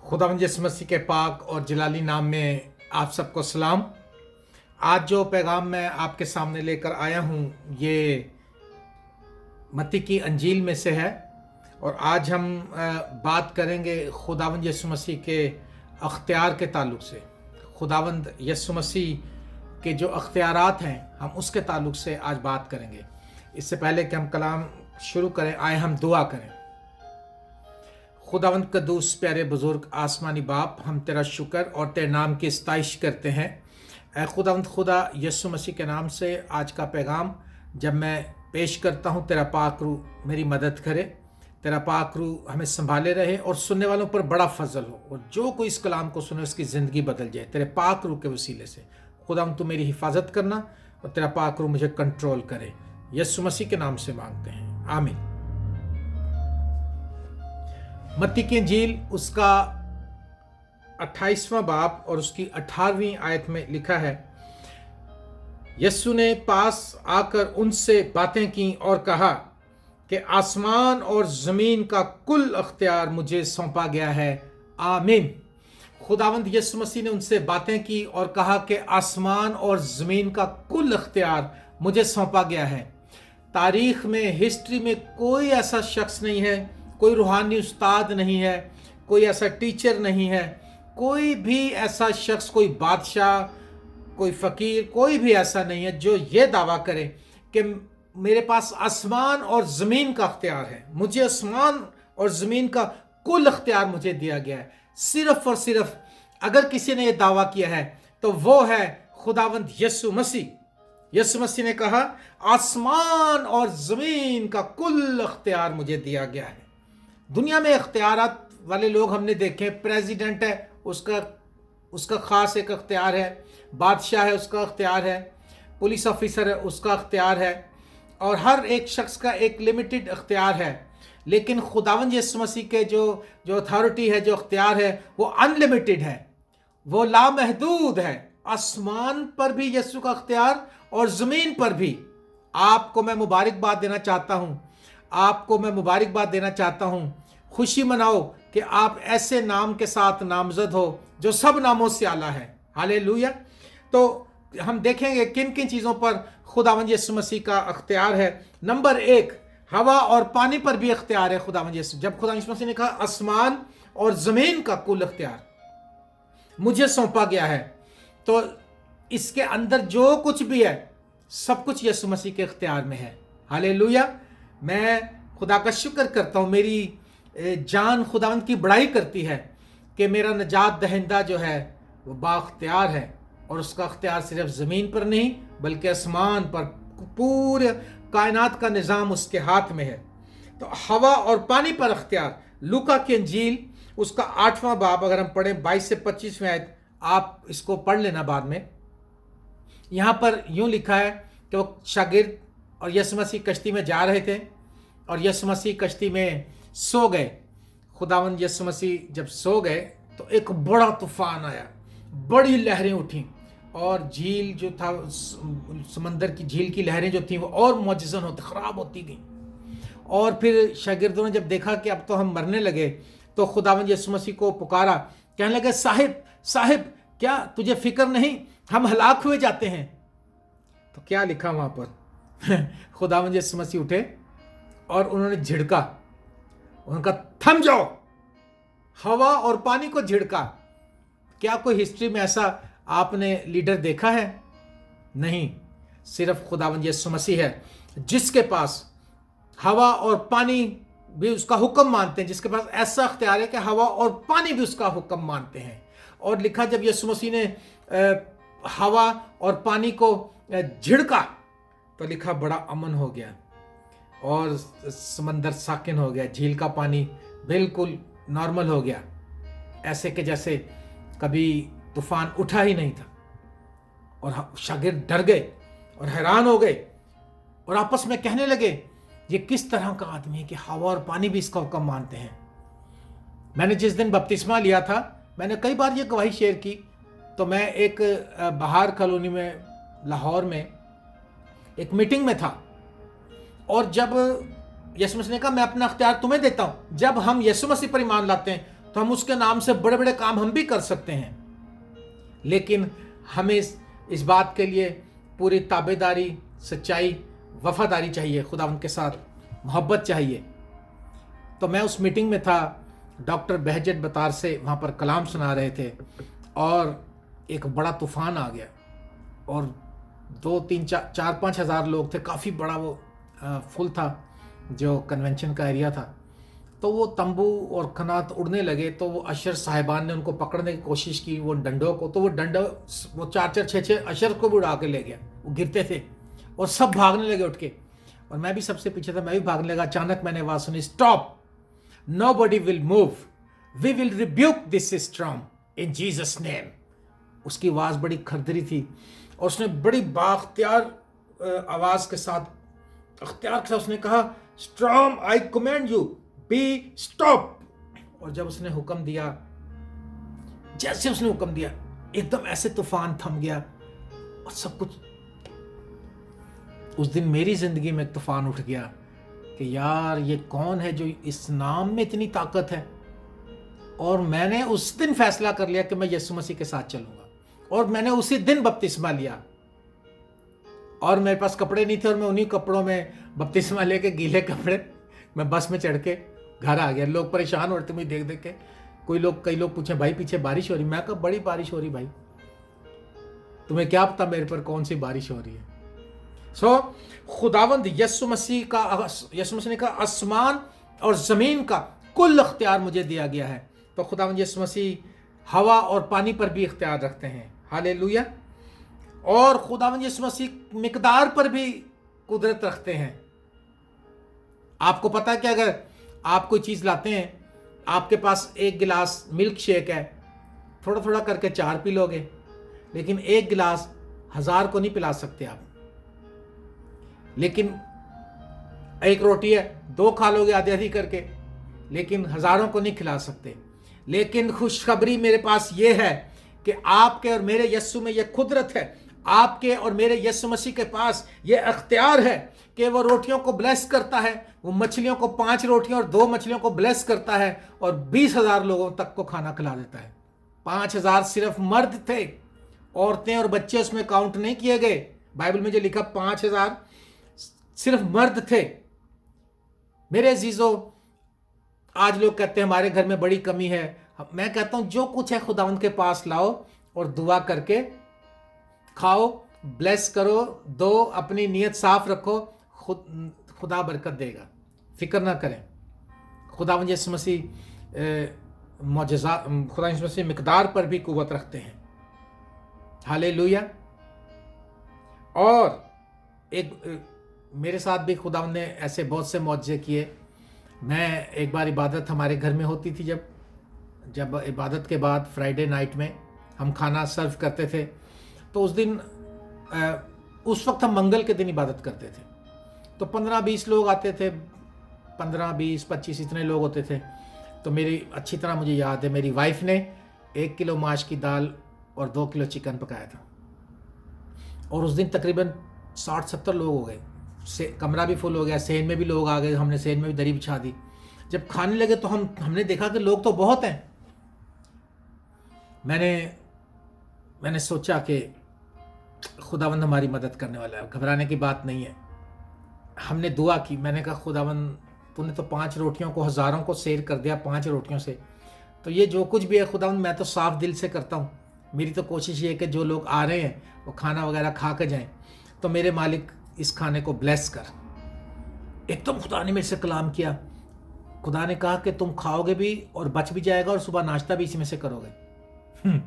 खुदावंद यीशु मसीह के पाक और जलाली नाम में आप सबको सलाम। आज जो पैगाम मैं आपके सामने लेकर आया हूँ ये मत्ती की अंजील में से है और आज हम बात करेंगे खुदावंद यीशु मसीह के अख्तियार के ताल्लुक से। खुदावंद यीशु मसीह के जो अख्तियारात हैं हम उसके ताल्लुक से आज बात करेंगे। इससे पहले कि हम कलाम शुरू करें आए हम दुआ करें। खुदावंद कदूस प्यारे बुजुर्ग आसमानी बाप, हम तेरा शुक्र और तेरे नाम की सताइश करते हैं। ऐ खुदावंद खुदा यीशु मसीह के नाम से आज का पैगाम जब मैं पेश करता हूँ, तेरा पाक रूह मेरी मदद करे, तेरा पाक रूह हमें संभाले रहे और सुनने वालों पर बड़ा फजल हो और जो कोई इस कलाम को सुने उसकी ज़िंदगी बदल जाए तेरे पाक रूह के वसीले से। खुदावंद तू मेरी हिफाजत करना और तेरा पाक रूह मुझे कंट्रोल करे। यीशु मसीह के नाम से मांगते हैं, आमीन। मत्ती की अंजील उसका 28वां बाब और उसकी 18वीं आयत में लिखा है, यीशु ने पास आकर उनसे बातें की और कहा कि आसमान और ज़मीन का कुल अख्तियार मुझे सौंपा गया है, आमीन। खुदावंद यीशु मसीह ने उनसे बातें की और कहा कि आसमान और ज़मीन का कुल अख्तियार मुझे सौंपा गया है। तारीख में, हिस्ट्री में कोई ऐसा शख्स नहीं है, कोई रूहानी उस्ताद नहीं है, कोई ऐसा टीचर नहीं है, कोई भी ऐसा शख्स, कोई बादशाह, कोई फ़कीर, कोई भी ऐसा नहीं है जो ये दावा करे कि मेरे पास आसमान और ज़मीन का अख्तियार है, मुझे आसमान और ज़मीन का कुल अख्तियार मुझे दिया गया है। सिर्फ और सिर्फ अगर किसी ने यह दावा किया है तो वो है खुदावंद यीशु मसीह। यीशु मसीह ने कहा आसमान और ज़मीन का कुल अख्तियार मुझे दिया गया है। दुनिया में अख्तियारात वाले लोग हमने देखे, प्रेसिडेंट है उसका ख़ास एक अख्तियार है, बादशाह है उसका अख्तियार है, पुलिस ऑफिसर है उसका अख्तियार है और हर एक शख्स का एक लिमिटेड अख्तियार है। लेकिन खुदावंद यीशु मसीह के जो अथॉरिटी है, जो अख्तियार है, वो अनलिमिटेड है, वो लामहदूद है। आसमान पर भी यीशु का अख्तियार और ज़मीन पर भी। आपको मैं मुबारकबाद देना चाहता हूँ, आपको मैं मुबारकबाद देना चाहता हूँ। खुशी मनाओ कि आप ऐसे नाम के साथ नामजद हो जो सब नामों से आला है। हालेलुया। तो हम देखेंगे किन किन चीज़ों पर खुदावंद यीशु मसीह का अख्तियार है। नंबर 1, हवा और पानी पर भी अख्तियार है खुदावंद यीशु। जब खुदावंद यीशु मसीह ने कहा आसमान और ज़मीन का कुल अख्तियार मुझे सौंपा गया है, तो इसके अंदर जो कुछ भी है सब कुछ यीशु मसीह के अख्तियार में है। हालेलुया। मैं खुदा का शुक्र करता हूँ, मेरी जान खुदावंद की बड़ाई करती है कि मेरा निजात दहिंदा जो है वो बाख्तियार है और उसका अख्तियार सिर्फ ज़मीन पर नहीं बल्कि आसमान पर, पूरे कायनात का निज़ाम उसके हाथ में है। तो हवा और पानी पर अख्तियार, लूका की अंजील उसका 8वां बाब अगर हम पढ़ें 22 से 25वें आयत, आप इसको पढ़ लेना बाद में। यहाँ पर यूँ लिखा है कि वो शागिर्द और यीशु मसीह कश्ती में जा रहे थे और यीशु मसीह कश्ती में सो गए। खुदावंद यीशु मसीह जब सो गए तो एक बड़ा तूफान आया, बड़ी लहरें उठी और झील जो था, समंदर की झील की लहरें जो थी वो और मुअज्जज़न होती, ख़राब होती गई। और फिर शागिर्दों ने जब देखा कि अब तो हम मरने लगे तो खुदावंद यीशु मसीह को पुकारा, कहने लगे साहिब साहिब क्या तुझे फिक्र नहीं, हम हलाक हुए जाते हैं। तो क्या लिखा वहाँ पर खुदावंद यीशु मसीह उठे और उन्होंने झिड़का, उनका थम जाओ, हवा और पानी को झिड़का। क्या कोई हिस्ट्री में ऐसा आपने लीडर देखा है? नहीं, सिर्फ खुदावंद यीशु मसीह है जिसके पास हवा और पानी भी उसका हुक्म मानते हैं, जिसके पास ऐसा अख्तियार है कि हवा और पानी भी उसका हुक्म मानते हैं। और लिखा जब यीशु मसीह ने हवा और पानी को झिड़का तो लिखा बड़ा अमन हो गया और समंदर साकिन हो गया, झील का पानी बिल्कुल नॉर्मल हो गया, ऐसे कि जैसे कभी तूफान उठा ही नहीं था। और शागिर्द डर गए और हैरान हो गए और आपस में कहने लगे ये किस तरह का आदमी है कि हवा और पानी भी इसका हुक्म मानते हैं। मैंने जिस दिन बपतिस्मा लिया था, मैंने कई बार ये गवाही शेयर की। तो मैं एक बहार कॉलोनी में लाहौर में एक मीटिंग में था और जब यीशु मसीह ने कहा मैं अपना अख्तियार तुम्हें देता हूँ, जब हम यीशु मसीह पर ईमान लाते हैं तो हम उसके नाम से बड़े बड़े काम हम भी कर सकते हैं, लेकिन हमें इस बात के लिए पूरी ताबेदारी, सच्चाई, वफादारी चाहिए, खुदावंद के साथ मोहब्बत चाहिए। तो मैं उस मीटिंग में था, डॉक्टर बहजत बतार से वहाँ पर कलाम सुना रहे थे और एक बड़ा तूफ़ान आ गया और 2-3-4-5 हज़ार लोग थे। काफ़ी बड़ा वो फुल था जो कन्वेंशन का एरिया था। तो वो तंबू और खनात उड़ने लगे, तो वो अशर साहिबान ने उनको पकड़ने की कोशिश की, वो डंडों को, तो वो 4-4 6-6 अशर को भी उड़ा के ले गया। वो गिरते थे और सब भागने लगे उठ के, और मैं भी सबसे पीछे था, मैं भी भागने लगा। अचानक मैंने आवाज़ सुनी, stop, nobody will move, we will rebuke this storm in Jesus name। उसकी आवाज़ बड़ी खरदरी थी और उसने बड़ी बाख्तियार आवाज़ के साथ, अख्तियार के साथ उसने कहा, storm I commend you be stop. और जब उसने हुक्म दिया, जैसे उसने हुक्म दिया, एकदम ऐसे तूफान थम गया और सब कुछ। उस दिन मेरी जिंदगी में तूफान उठ गया कि यार ये कौन है जो इस नाम में इतनी ताकत है। और मैंने उस दिन फैसला कर लिया कि मैं यीशु मसीह के साथ चलूंगा, और मैंने उसी दिन बपतिस्मा लिया। और मेरे पास कपड़े नहीं थे और मैं उन्हीं कपड़ों में बपतिस्मा लेके, गीले कपड़े, मैं बस में चढ़ के घर आ गया। लोग परेशान हो रहे थे मुझे देख देख के। कई लोग पूछे, भाई पीछे बारिश हो रही? मैं कहा बड़ी बारिश हो रही भाई, तुम्हें क्या पता मेरे पर कौन सी बारिश हो रही है। खुदावंद यीशु मसीह ने कहा, आसमान और ज़मीन का कुल अख्तियार मुझे दिया गया है। तो खुदावंद यीशु मसीह हवा और पानी पर भी इख्तियार रखते हैं। हालेलुया। और खुदावंद यीशु मसीह मिकदार पर भी कुदरत रखते हैं। आपको पता है कि अगर आप कोई चीज़ लाते हैं, आपके पास एक गिलास मिल्क शेक है, थोड़ा थोड़ा करके 4 पी लोगे, लेकिन एक गिलास 1000 को नहीं पिला सकते आप। लेकिन एक रोटी है, 2 खा लोगे आधी आधी करके, लेकिन हज़ारों को नहीं खिला सकते। लेकिन खुशखबरी मेरे पास ये है कि आपके और मेरे यीशु में ये कुदरत है। आपके और मेरे यीशु मसीह के पास ये अख्तियार है कि वो रोटियों को ब्लेस करता है। वो मछलियों को 5 रोटियों और 2 मछलियों को ब्लेस करता है और 20,000 लोगों तक को खाना खिला देता है। 5,000 सिर्फ मर्द थे, औरतें और बच्चे उसमें काउंट नहीं किए गए। बाइबल में जो लिखा 5,000 सिर्फ मर्द थे। मेरे अजीजों, आज लोग कहते हैं हमारे घर में बड़ी कमी है। मैं कहता हूं जो कुछ है खुदावंद के पास लाओ और दुआ करके खाओ, ब्लेस करो, दो, अपनी नीयत साफ रखो, खुदा बरकत देगा। फिक्र ना करें। खुदावंद यीशु मसीह मौजज़ा, खुदा यीशु मसीह मिकदार पर भी कुव्वत रखते हैं। हालेलुया। और एक मेरे साथ भी खुदावंद ने ऐसे बहुत से मौजज़े किए। मैं एक बार इबादत हमारे घर में होती थी, जब इबादत के बाद फ्राइडे नाइट में हम खाना सर्व करते थे, तो उस दिन उस वक्त हम मंगल के दिन इबादत करते थे। तो 15-20 लोग आते थे, 15-20-25 इतने लोग होते थे। तो मेरी अच्छी तरह मुझे याद है, मेरी वाइफ ने 1 किलो माश की दाल और 2 किलो चिकन पकाया था। और उस दिन तकरीबन 60-70 लोग हो गए। कमरा भी फुल हो गया, सेन में भी लोग आ गए, हमने सेन में भी दरी बिछा दी। जब खाने लगे तो हमने देखा कि लोग तो बहुत हैं। मैंने सोचा कि खुदावंद हमारी मदद करने वाला है, घबराने की बात नहीं है। हमने दुआ की, मैंने कहा खुदावंद तूने तो 5 रोटियों को हज़ारों को शेयर कर दिया 5 रोटियों से, तो ये जो कुछ भी है खुदावंद मैं तो साफ दिल से करता हूँ। मेरी तो कोशिश ये है कि जो लोग आ रहे हैं वो खाना वगैरह खा के जाएं। तो मेरे मालिक इस खाने को ब्लेस कर। एकदम खुदा ने मेरे से कलाम किया। खुदा ने कहा कि तुम खाओगे भी और बच भी जाएगा और सुबह नाश्ता भी इसी में से करोगे।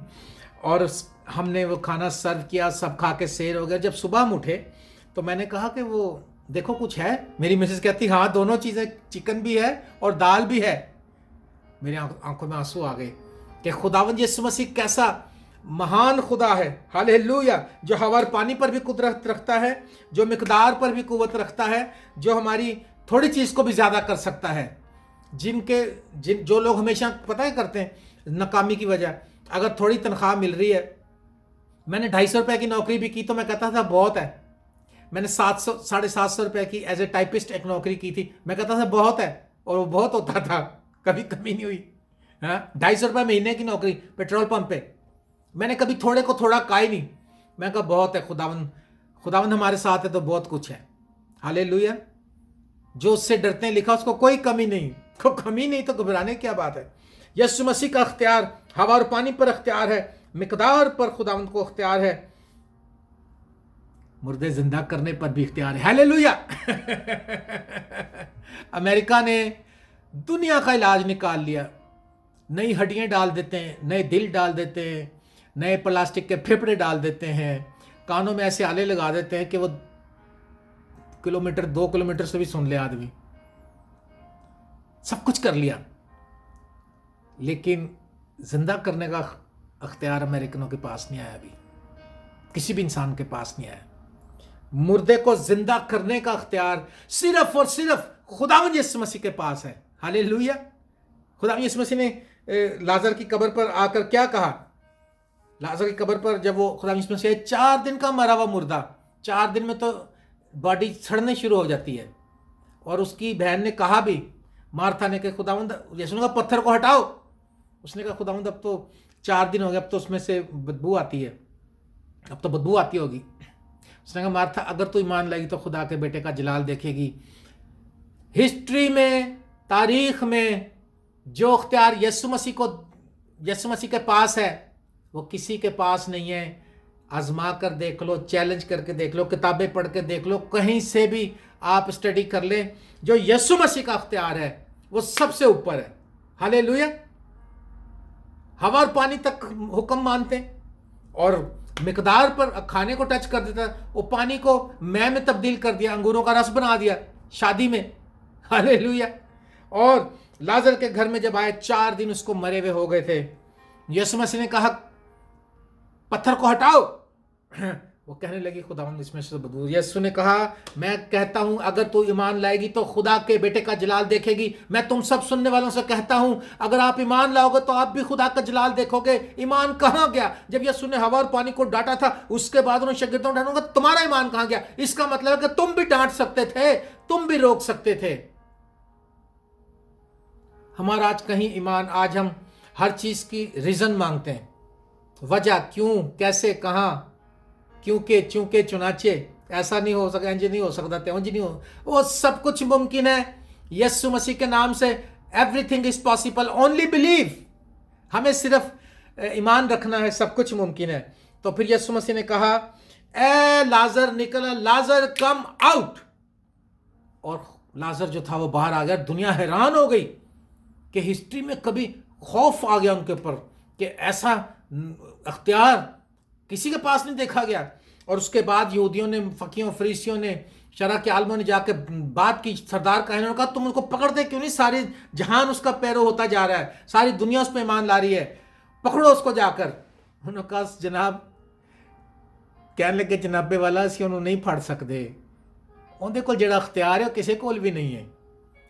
और हमने वो खाना सर्व किया, सब खा के सैर हो गया। जब सुबह हम उठे तो मैंने कहा कि वो देखो कुछ है। मेरी मिसेस कहती हाँ दोनों चीज़ें, चिकन भी है और दाल भी है। मेरी आंखों में आंसू आ गए कि खुदावंद यीशु मसीह कैसा महान खुदा है। हालेलुया। जो हवा और पानी पर भी कुदरत रखता है, जो मिकदार पर भी कुव्वत रखता है, जो हमारी थोड़ी चीज़ को भी ज़्यादा कर सकता है। जो लोग हमेशा पता है करते हैं नाकामी की वजह, अगर थोड़ी तनख्वाह मिल रही है, मैंने 250 रुपये की नौकरी भी की तो मैं कहता था बहुत है। मैंने 700-750 रुपये की एज ए टाइपिस्ट एक नौकरी की थी, मैं कहता था बहुत है, और वो बहुत होता था, कभी कमी नहीं हुई। ₹250 महीने की नौकरी पेट्रोल पंप पे। मैंने कभी थोड़े को थोड़ा कहा ही नहीं। मैं कहा बहुत है, खुदावंद हमारे साथ है तो बहुत कुछ है। हालेलुया। जो उससे डरते हैं, लिखा उसको कोई कमी नहीं, को कमी नहीं तो घबराने क्या बात है। यीशु मसीह का अख्तियार हवा और पानी पर अख्तियार है, मिकदार पर खुदावंद को अख्तियार है, मुर्दे जिंदा करने पर भी इख्तियार है। हालेलुया। अमेरिका ने दुनिया का इलाज निकाल लिया। नई हड्डियां डाल देते हैं, नए दिल डाल देते हैं, नए प्लास्टिक के फेफड़े डाल देते हैं, कानों में ऐसे आले लगा देते हैं कि वो 2 किलोमीटर से भी सुन ले आदमी। सब कुछ कर लिया, लेकिन जिंदा करने का अख्तियार अमेरिकनों के पास नहीं आया। अभी किसी भी इंसान के पास नहीं आया। मुर्दे को जिंदा करने का अख्तियार सिर्फ और सिर्फ खुदावंद यीशु मसीह के पास है। हालेलुया। खुदावंद यीशु मसीह ने लाजर की कब्र पर आकर क्या कहा? लाजर की कब्र पर जब वो खुदावंद यीशु मसीह 4 दिन का मरा हुआ मुर्दा, 4 दिन में तो बॉडी सड़ने शुरू हो जाती है। और उसकी बहन ने कहा भी, मार्था ने, कि खुदावंद, यीशु ने कहा पत्थर को हटाओ। उसने कहा खुदावंद अब तो 4 दिन हो गए, अब तो उसमें से बदबू आती है, अब तो बदबू आती होगी। उसने कहा मार्था, अगर तू ईमान लाएगी तो खुदा के बेटे का जलाल देखेगी। हिस्ट्री में, तारीख में जो अख्तियार यीशु मसीह के पास है वो किसी के पास नहीं है। आजमा कर देख लो, चैलेंज करके देख लो, किताबें पढ़ के देख लो, कहीं से भी आप स्टडी कर ले, जो यीशु मसीह का अख्तियार है वो सबसे ऊपर है। हालेलुया। हवा और पानी तक हुक्म मानते हैं और मिकदार पर खाने को टच कर देता, वो पानी को मैं में तब्दील कर दिया, अंगूरों का रस बना दिया शादी में। हालेलुया। और लाजर के घर में जब आए, 4 दिन उसको मरे हुए हो गए थे। यीशु मसीह ने कहा पत्थर को हटाओ। वो कहने लगी खुदावंद इसमें से बदबू। यीशु ने कहा मैं कहता हूं अगर तू ईमान लाएगी तो खुदा के बेटे का जलाल देखेगी। मैं तुम सब सुनने वालों से कहता हूं, अगर आप ईमान लाओगे तो आप भी खुदा का जलाल देखोगे। ईमान कहां गया? जब यीशु ने हवा और पानी को डांटा था, उसके बाद उन्होंने शागिर्दों को डांटा, तुम्हारा ईमान कहां गया? इसका मतलब है कि तुम भी डांट सकते थे, तुम भी रोक सकते थे। हमारा आज कहीं ईमान, आज हम हर चीज की रीजन मांगते हैं, वजह, क्यों, कैसे, कहां, क्योंकि, चूंकि, चुनाचे, ऐसा नहीं हो सकता, इंज नहीं हो सकता, त्यों नहीं हो, वो सब कुछ मुमकिन है यीशु मसीह के नाम से। Everything is possible, only believe. हमें सिर्फ ईमान रखना है, सब कुछ मुमकिन है। तो फिर यीशु मसीह ने कहा ए लाजर निकल, लाजर कम आउट। और लाजर जो था वो बाहर आ गया। दुनिया हैरान हो गई कि हिस्ट्री में कभी खौफ आ गया उनके ऊपर कि ऐसा अख्तियार किसी के पास नहीं देखा गया। और उसके बाद यहूदियों ने, फकीयों, फरीसियों ने, शरा के आलमों ने जाके बात की सरदार का। उन्होंने कहा तुम उनको पकड़ते क्यों नहीं? सारी जहान उसका पैरो होता जा रहा है, सारी दुनिया उस पर ईमान ला रही है, पकड़ो उसको जाकर। उन्होंने कहा जनाब, कहने लगे जनाबे वाला असी उन्होंने नहीं फड़ सकते, उनके कोल जेड़ा अख्तियार है वो किसी कोल भी नहीं है।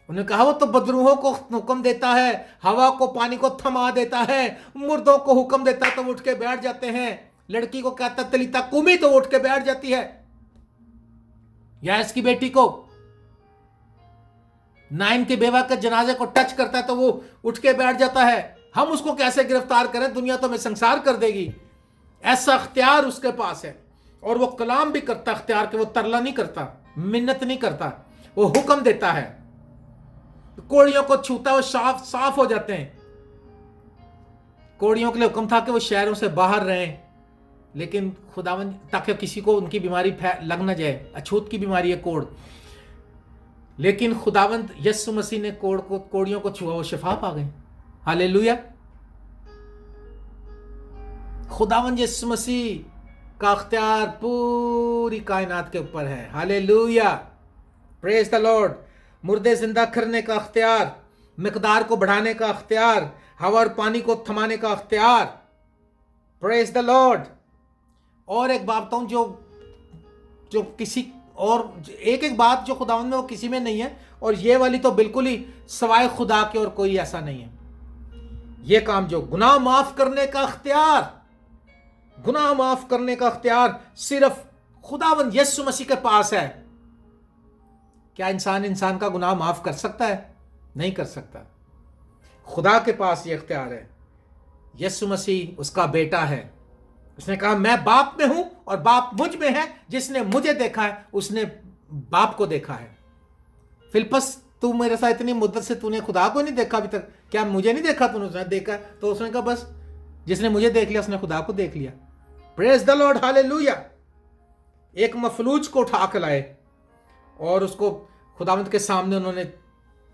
उन्होंने कहा वो तो बदरूहों को हुक्म देता है, हवा को, पानी को थमा देता है, मुर्दों को हुक्म देता है तो उठ के बैठ जाते हैं, लड़की को कहता तलीता कुमी तो उठ के बैठ जाती है, या इसकी बेटी को नाइन के बेवा के जनाजे को टच करता है तो वो उठ के बैठ जाता है। हम उसको कैसे गिरफ्तार करें? दुनिया तो हमें संसार कर देगी। ऐसा अख्तियार उसके पास है। और वो कलाम भी करता अख्तियार के, वो तरला नहीं करता, मिन्नत नहीं करता, वो हुक्म देता है। कोड़ियों को छूता वो साफ हो जाते हैं। कोड़ियों के लिए हुक्म था कि वो शहरों से बाहर रहें, लेकिन खुदावन, ताकि किसी को उनकी बीमारी लग न जाए, अछूत की बीमारी है कोड़, लेकिन खुदावंत यीशु मसीह ने कोड़ियों को छुआ, वो शिफा पा गए। हालेलुया। खुदावंत यीशु मसीह का अख्तियार पूरी कायनात के ऊपर है। Hallelujah, praise the Lord. मुर्दे जिंदा करने का अख्तियार, मिकदार को बढ़ाने का अख्तियार, हवा और पानी को थमाने का अख्तियार। Praise the Lord. और एक बात बताऊं, जो किसी और, एक बात जो खुदावंद में वो किसी में नहीं है, और ये वाली तो बिल्कुल ही सवाए खुदा के और कोई ऐसा नहीं है। ये काम जो गुनाह माफ करने का अख्तियार, गुनाह माफ करने का अख्तियार सिर्फ खुदावंद यीशु मसीह के पास है। क्या इंसान का गुनाह माफ कर सकता है? नहीं कर सकता। खुदा के पास ये इख्तियार है। यीशु मसीह उसका बेटा है। उसने कहा मैं बाप में हूं और बाप मुझ में है। जिसने मुझे देखा है उसने बाप को देखा है। फिलिप्पस, तू मेरे साथ इतनी मुद्दत से तूने खुदा को नहीं देखा अभी तक, क्या मुझे नहीं देखा तूने? उसने देखा। तो उसने कहा बस जिसने मुझे देख लिया उसने खुदा को देख लिया। Praise the Lord, hallelujah. एक मफलूज को उठा के लाए और उसको खुदावंत के सामने उन्होंने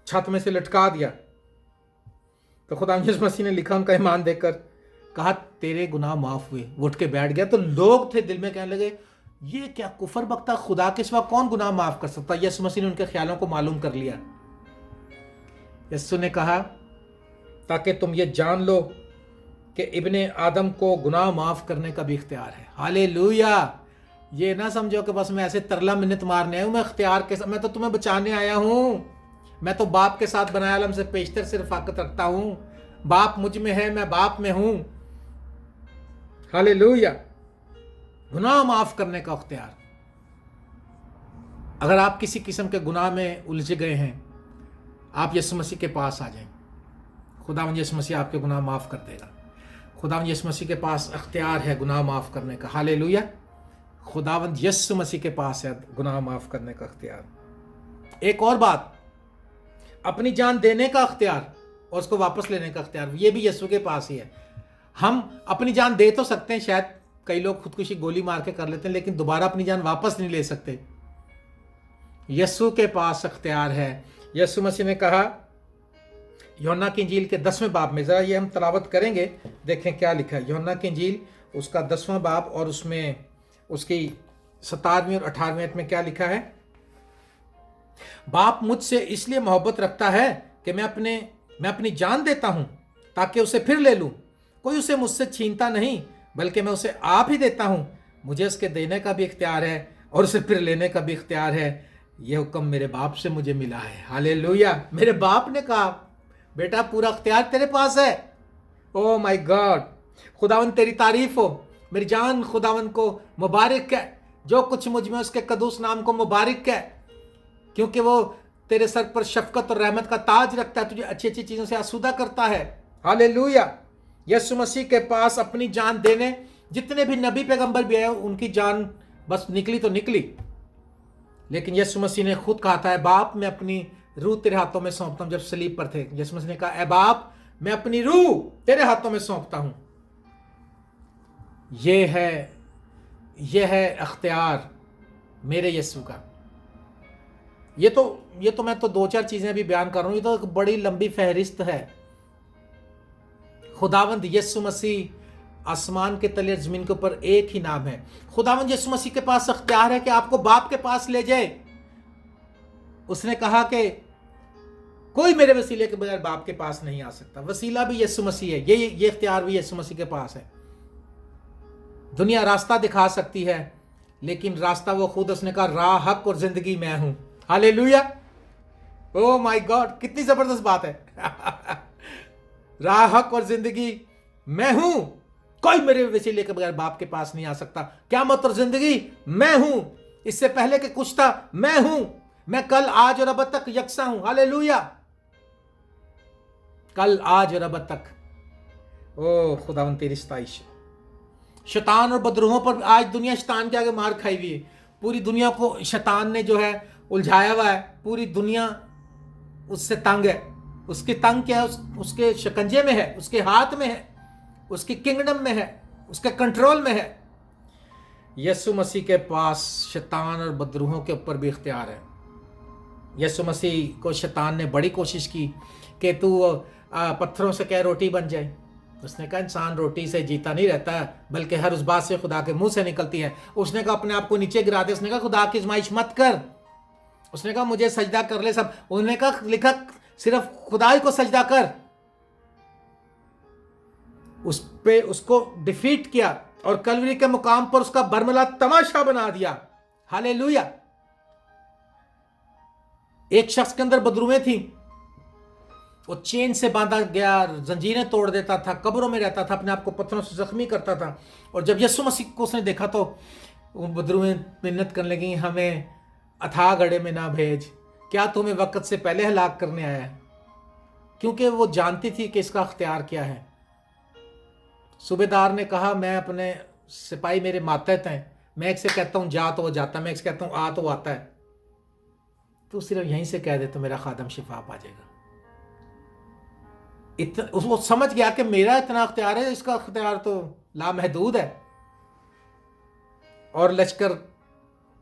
छत में से लटका दिया। तो खुदावंत यीशु मसीह ने लिखा उनका ईमान देखकर, कहा तेरे गुनाह माफ हुए। वो उठ के बैठ गया। तो लोग थे दिल में कहने लगे ये क्या कुफर बकता, खुदा के सिवा कौन गुनाह माफ कर सकता? यीशु मसीह ने उनके ख्यालों को मालूम कर लिया। यीशु ने कहा ताकि तुम ये जान लो कि इब्ने आदम को गुनाह माफ करने का भी इख्तियार है। हालेलुया। ये ना समझो कि बस मैं ऐसे तरला मिन्नत मारने आया हूं, मैं इख्तियार के साथ, मैं तो तुम्हें बचाने आया हूं। मैं तो बाप के साथ बनाया आलम से पेशतर से रफाकत रखता हूं। बाप मुझ में है, मैं बाप में हूं। हालेलुया। गुनाह माफ करने का इख्तियार। अगर आप किसी किस्म के गुनाह में उलझे गए हैं, आप यीशु मसीह के पास आ जाएं। खुदावंद यीशु मसीह आपके गुनाह माफ कर देगा। खुदावंद यीशु मसीह के पास इख्तियार है गुनाह माफ करने का। हालेलुया। खुदावंद यीशु मसीह के पास है गुनाह माफ करने का इख्तियार। एक और बात, अपनी जान देने का इख्तियार और उसको वापस लेने का इख्तियार, ये भी यीशु के पास ही है। हम अपनी जान दे तो सकते हैं, शायद कई लोग खुदकुशी गोली मार के कर लेते हैं, लेकिन दोबारा अपनी जान वापस नहीं ले सकते। यीशु के पास इख्तियार है। यीशु मसीह ने कहा यूहन्ना की इंजील के 10वें बाब में, जरा ये हम तलावत करेंगे, देखें क्या लिखा है। यूहन्ना की इंजील उसका 10वां बाब और उसमें उसकी 17वीं और 18वीं आयत में क्या लिखा है। बाप मुझसे इसलिए मोहब्बत रखता है कि मैं अपनी जान देता हूं ताकि उसे फिर ले लूं। कोई उसे मुझसे छीनता नहीं, बल्कि मैं उसे आप ही देता हूं। मुझे उसके देने का भी इख्तियार है और उसे फिर लेने का भी इख्तियार है। यह हुक्म मेरे बाप से मुझे मिला है। हालेलुया। मेरे बाप ने कहा बेटा पूरा इख्तियार तेरे पास है। ओ माय गॉड, खुदावन तेरी तारीफ हो। मेरी जान खुदावन को मुबारक है। जो कुछ मुझ में उसके कदूस नाम को मुबारक है, क्योंकि वो तेरे सर पर शफकत और रहमत का ताज रखता है, तुझे अच्छी अच्छी चीजों से आसूदा करता है। हालेलुया। यीशु मसीह के पास अपनी जान देने, जितने भी नबी पैगंबर भी आए उनकी जान बस निकली तो निकली, लेकिन यीशु मसीह ने खुद कहा था बाप मैं अपनी रूह तेरे हाथों में सौंपता हूं। जब सलीब पर थे यीशु मसीह ने कहा ए बाप मैं अपनी रूह तेरे हाथों में सौंपता हूं। यह है अख्तियार मेरे यीशु का। ये तो मैं तो 2-4 चीजें भी बयान कर रहा हूं, ये तो एक बड़ी लंबी फहरिस्त है। खुदावंद यीशु मसीह आसमान के तले जमीन के ऊपर एक ही नाम है। खुदावंद यीशु मसीह के पास अख्तियार है कि आपको बाप के पास ले जाए। उसने कहा कि कोई मेरे वसीले के बगैर बाप के पास नहीं आ सकता। वसीला भी यीशु मसीह है। ये इख्तियार भी यीशु मसीह के पास है। दुनिया रास्ता दिखा सकती है, लेकिन रास्ता वो खुद, उसने कहा राह हक और जिंदगी मैं हूं। हालेलुया। ओ माय गॉड, कितनी जबरदस्त बात है। राह हक और जिंदगी मैं हूं। कोई मेरे वसीले के बगैर बाप के पास नहीं आ सकता। क़यामत और जिंदगी मैं हूं। इससे पहले कि कुछ था मैं हूं। मैं कल आज और अब तक यकसा हूं। हालेलुया। कल आज और अब तक। ओ खुदावन तेरी सताइश। शैतान और बदरूहों पर आज दुनिया शैतान के आगे मार खाई हुई है। पूरी दुनिया को शैतान ने जो है उलझाया हुआ है। पूरी दुनिया उससे तंग है। उसकी तंग क्या है? उसके शिकंजे में है, उसके हाथ में है, उसकी किंगडम में है, उसके कंट्रोल में है। यीशु मसीह के पास शैतान और बदरूहों के ऊपर भी इख्तियार है। यीशु मसीह को शैतान ने बड़ी कोशिश की कि तू पत्थरों से क्या रोटी बन जाए। उसने कहा इंसान रोटी से जीता नहीं रहता, बल्कि हर उस बात से खुदा के मुंह से निकलती है। उसने कहा अपने आप को नीचे गिरा दे। उसने कहा खुदा की आजमाइश मत कर। उसने कहा मुझे सजदा कर ले सब। उन्होंने कहा लिखा सिर्फ खुदाई को सजदा कर। उस पे उसको डिफीट किया और कलवरी के मुकाम पर उसका बरमला तमाशा बना दिया। हालेलुया। एक शख्स के अंदर बदरूएं थी। वो चेन से बांधा गया, जंजीरें तोड़ देता था, कब्रों में रहता था, अपने आप को पत्थरों से जख्मी करता था। और जब यीशु मसीह को उसने देखा तो वो बदरूएं मिन्नत करने लगी, हमें अथाह गड्ढे में ना भेज, क्या तुम्हें वक्त से पहले हलाक करने आया है। क्योंकि वो जानती थी कि इसका अख्तियार क्या है। सूबेदार ने कहा, मैं अपने सिपाही मेरे मातहत हैं, मैं एक से कहता हूँ जा तो वो जाता है, मैं एक से कहता हूँ आ तो वो आता है, तो सिर्फ यहीं से कह दे तो मेरा खादम शिफा पा जाएगा। उसको समझ गया कि मेरा इतना अख्तियार है, इसका अख्तियार तो लामहदूद है। और लश्कर,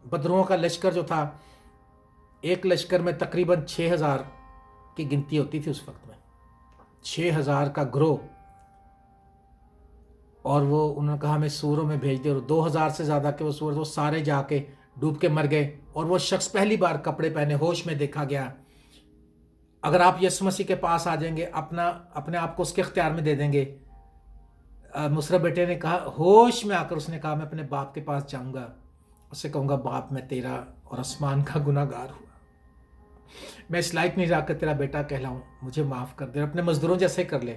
बदरुओं का लश्कर जो था, एक लश्कर में तकरीबन 6000 की गिनती होती थी उस वक्त में, 6000 का ग्रोह। और वो उन्होंने कहा हमें सूरों में भेज दे, और 2000 से ज़्यादा के वो सूर, वो सारे जाके डूब के मर गए। और वो शख्स पहली बार कपड़े पहने होश में देखा गया। अगर आप यीशु मसीह के पास आ जाएंगे, अपने आप को उसके इख्तियार में दे देंगे। मुसरफ बेटे ने कहा, होश में आकर उसने कहा, मैं अपने बाप के पास जाऊंगा, उससे कहूँगा बाप मैं तेरा और आसमान का गुनाहगार हुआ, मैं इस लायक नहीं जाकर तेरा बेटा कहलाऊं, मुझे माफ़ कर दे, अपने मजदूरों जैसे कर ले।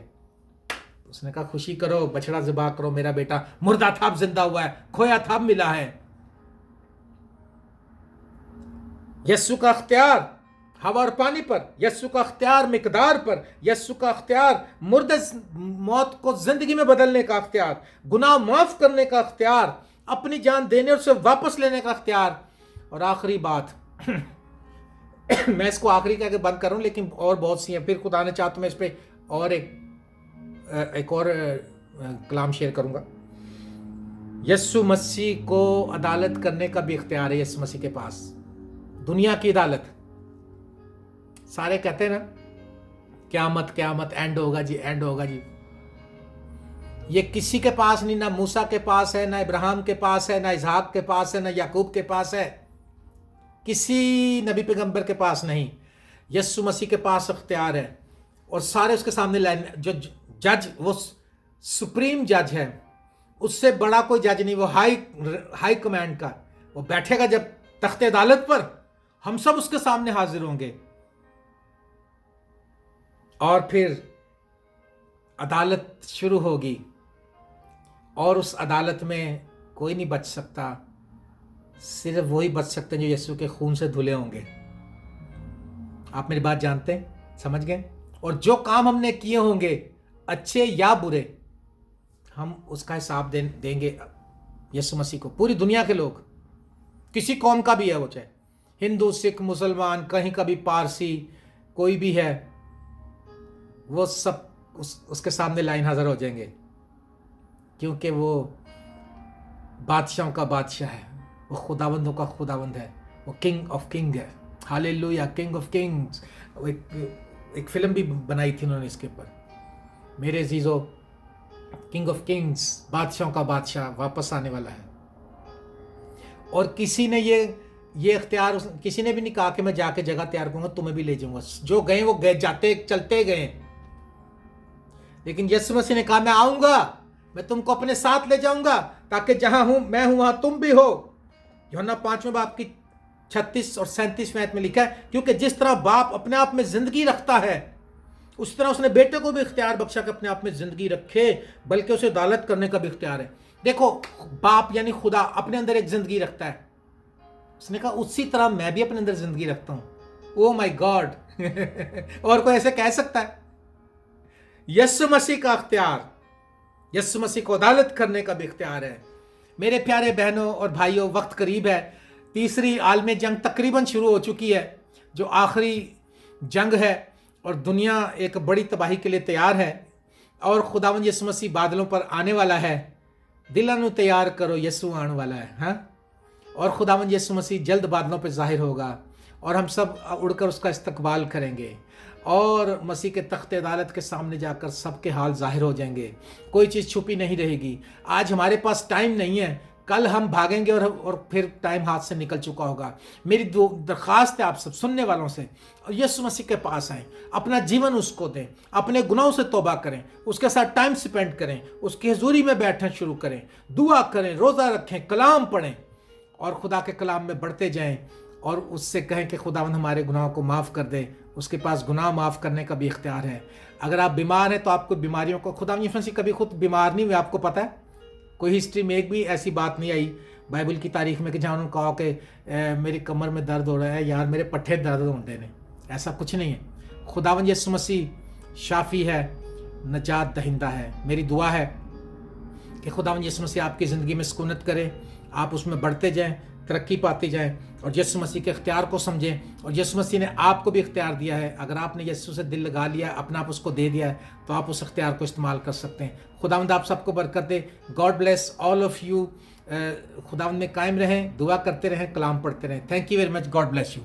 उसने कहा खुशी करो, बछड़ा ज़िबा करो, मेरा बेटा मुर्दा था अब जिंदा हुआ है, खोया था अब मिला है। यस्सु का अख्तियार हवा और पानी पर, यस्सु का अख्तियार मिकदार पर, यस्सु का अख्तियार मुर्दे मौत को जिंदगी में बदलने का अख्तियार, गुनाह माफ करने का अख्तियार, अपनी जान देने और उसे वापस लेने का अख्तियार। और आखिरी बात मैं इसको आखिरी कह के बंद करूं, लेकिन और बहुत सी हैं, फिर खुदा ने चाहा तो मैं इस पर और एक और कलाम शेयर करूंगा। यस्सु मसीह को अदालत करने का भी इख्तियार है यस्सु मसीह के पास, दुनिया की अदालत। सारे कहते हैं ना क़यामत क़यामत एंड होगा जी, एंड होगा जी। ये किसी के पास नहीं, ना मूसा के पास है, ना इब्राहिम के पास है, ना इसहाक के पास है, ना याकूब के पास है, किसी नबी पैगंबर के पास नहीं। यस्सु मसीह के पास अख्तियार है। और सारे उसके सामने लाइन, जो जज वो सुप्रीम जज है, उससे बड़ा कोई जज नहीं, वो हाई कमांड का, वो बैठेगा जब तख्ते अदालत पर, हम सब उसके सामने हाजिर होंगे। और फिर अदालत शुरू होगी, और उस अदालत में कोई नहीं बच सकता, सिर्फ वही बच सकते हैं जो यीशु के खून से धुले होंगे। आप मेरी बात जानते हैं, समझ गए? और जो काम हमने किए होंगे, अच्छे या बुरे, हम उसका हिसाब देंगे यीशु मसीह को। पूरी दुनिया के लोग, किसी कौम का भी है वो, चाहे हिंदू, सिख, मुसलमान, कहीं का भी पारसी कोई भी है, वो सब उसके सामने लाइन हाजिर हो जाएंगे, क्योंकि वो बादशाहों का बादशाह है, वो खुदावंदों का खुदावंद है, वो किंग ऑफ किंग है। Hallelujah, king of Kings. एक फिल्म भी बनाई थी उन्होंने इसके ऊपर, मेरे अजीजों, किंग ऑफ किंग्स, बादशाहों का बादशाह वापस आने वाला है। और किसी ने ये इख्तियार, किसी ने भी नहीं कहा कि मैं जाके जगह तैयार करूंगा, तुम्हें भी ले जाऊंगा। जो गए वो गए, जाते चलते गए। लेकिन यीशु मसीह ने कहा मैं आऊंगा, मैं तुमको अपने साथ ले जाऊंगा, ताकि जहां हूं मैं हूं वहां तुम भी हो। यूहन्ना 5वें बाब की 36 और 37वें आयत में लिखा है, क्योंकि जिस तरह बाप अपने आप में जिंदगी रखता है, उस तरह उसने बेटे को भी इख्तियार बख्शा कि अपने आप में जिंदगी रखे, बल्कि उसे अदालत करने का भी इख्तियार है। देखो, बाप यानी खुदा अपने अंदर एक जिंदगी रखता है, उसने कहा उसी तरह मैं भी अपने अंदर जिंदगी रखता हूं। ओ माय गॉड और कोई ऐसे कह सकता है? यीशु मसीह का इख्तियार, यीशु मसीह को अदालत करने का भी इख्तियार है। मेरे प्यारे बहनों और भाइयों, वक्त करीब है, तीसरी आलमी जंग तकरीबन शुरू हो चुकी है, जो आखिरी जंग है, और दुनिया एक बड़ी तबाही के लिए तैयार है। और खुदावंद यीशु मसीह बादलों पर आने वाला है। दिलों को तैयार करो, यीशु आने वाला है। हाँ, और खुदावंद यीशु मसीह जल्द बादलों पर जाहिर होगा, और हम सब उड़कर उसका इस्तकबाल करेंगे, और मसीह के तख्त अदालत के सामने जाकर सबके हाल जाहिर हो जाएंगे, कोई चीज़ छुपी नहीं रहेगी। आज हमारे पास टाइम नहीं है, कल हम भागेंगे और फिर टाइम हाथ से निकल चुका होगा। मेरी दरख्वास्त है आप सब सुनने वालों से, यीशु मसीह के पास आएँ, अपना जीवन उसको दें, अपने गुनाहों से तौबा करें, उसके साथ टाइम स्पेंड करें, उसकी हजूरी में बैठना शुरू करें, दुआ करें, रोज़ा रखें, कलाम पढ़ें, और खुदा के कलाम में बढ़ते जाएं, और उससे कहें कि खुदावंद हमारे गुनाहों को माफ़ कर दे। उसके पास गुनाह माफ़ करने का भी इख्तियार है। अगर आप बीमार हैं तो आपको बीमारियों को, खुदावंद यीशु मसीह कभी खुद बीमार नहीं हुए, आपको पता है? कोई हिस्ट्री में एक भी ऐसी बात नहीं आई बाइबल की तारीख में कि जहाँ उन्होंने कहा कि मेरी कमर में दर्द हो रहा है, यार मेरे पट्ठे दर्द होते हैं। ऐसा कुछ नहीं है। खुदावंद यीशु मसीह शाफी है, नजात दहिंदा है। मेरी दुआ है कि खुदावंद यीशु मसीह आपकी ज़िंदगी में सुकूनत करे, आप उसमें बढ़ते जाएं, तरक्की पाते जाएं और यीशु मसीह के इख्तियार को समझें। और यीशु मसीह ने आपको भी इख्तियार दिया है। अगर आपने यीशु से दिल लगा लिया, अपना आप उसको दे दिया है, तो आप उस इख्तियार को इस्तेमाल कर सकते हैं। खुदावंद आप सबको बरकत दे। God bless all of you. खुदावंद में कायम रहें, दुआ करते रहें, कलाम पढ़ते रहें। Thank you very much. God bless you.